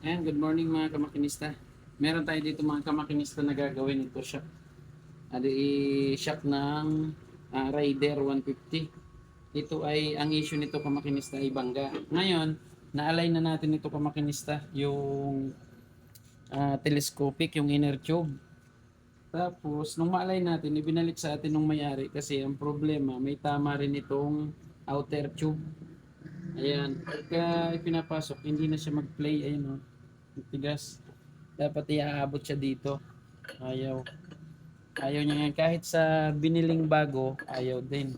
Ayan, good morning mga kamakinista. Meron tayo dito mga kamakinista na gagawin ito shock. Shock ng Raider 150. Ito ay, ang issue nito kamakinista ay bangga. Ngayon, na-align na natin ito kamakinista, yung telescopic, yung inner tube. Tapos, nung ma-align natin, ibinalik sa atin nung may-ari kasi ang problema, may tama rin itong outer tube. Ayan, pagka ipinapasok, hindi na siya mag-play. Ayan o, tigas. Dapat iaabot siya dito. Ayaw. Ayaw niya nga. Kahit sa biniling bago, ayaw din.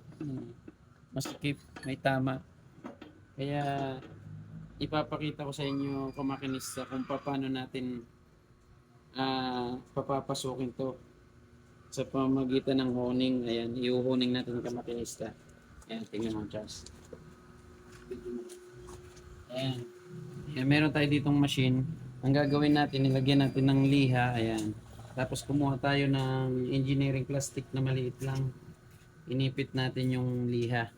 Masikip, may tama. Kaya, ipapakita ko sa inyo, kamakinista, kung paano natin papapasukin to sa pamagitan ng honing. Ayan, iuhoning natin kamakinista. Ayan, tingnan mo, Charles. Ayan. Ayan, meron tayo ditong machine. Ang gagawin natin, nilagyan natin ng liha. Ayan. Tapos kumuha tayo ng engineering plastic na maliit lang. Inipit natin yung liha.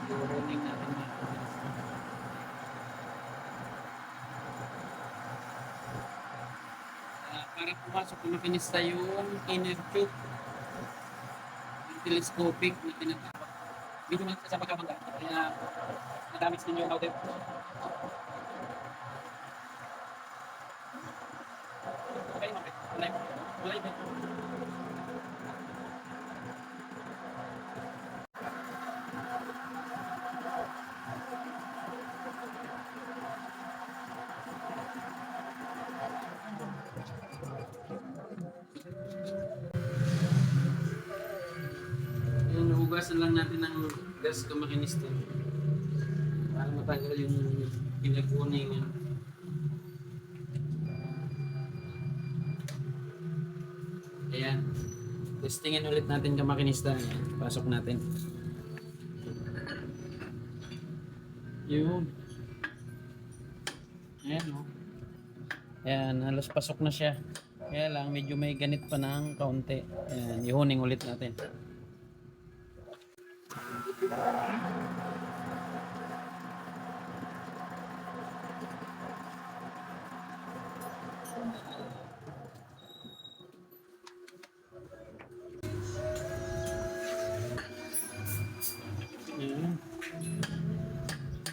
Iuhoning natin mga kamakinista. Para pumasok na makinista yung inner tube, yung telescopic na tinatawag. Medyo malaki sa pagkabangga. Kaya nadamage din yung outer. Okay, okay. Malay ba? Yung hugasan lang natin ng gas kamakinista para matanggal yung pinag-uning. Ayan. Testingin ulit natin kamakinista. Ayan. Pasok natin. Yun. Ayan o. Ayan, halos pasok na siya. Kaya lang, medyo may ganit pa ng kaunti. Ayan, ihuning ulit natin. Ayan.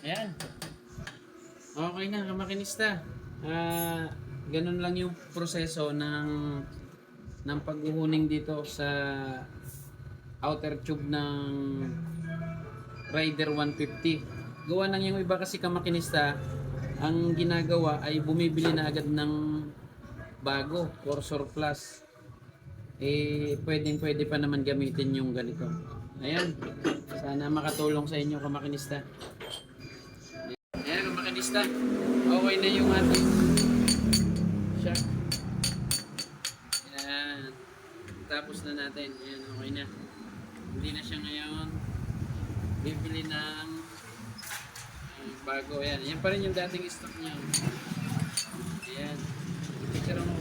Ayan. Okay na, kamakinista. Ganun lang yung proseso ng paghuhuning dito sa outer tube ng Raider 150. Gawa ng yung iba kasi kamakinista, ang ginagawa ay bumibili na agad ng bago or surplus. Pwede pa naman gamitin yung ganito. Ayan. Sana makatulong sa inyo kamakinista. Ayan kamakinista. Okay na yung ating shock. Ayan. Tapos na natin. Ayan, okay na. Hindi na siya ngayon bibili ng bago. Ayan. Yan pa rin yung dating stock niya. Ayan. Picture mo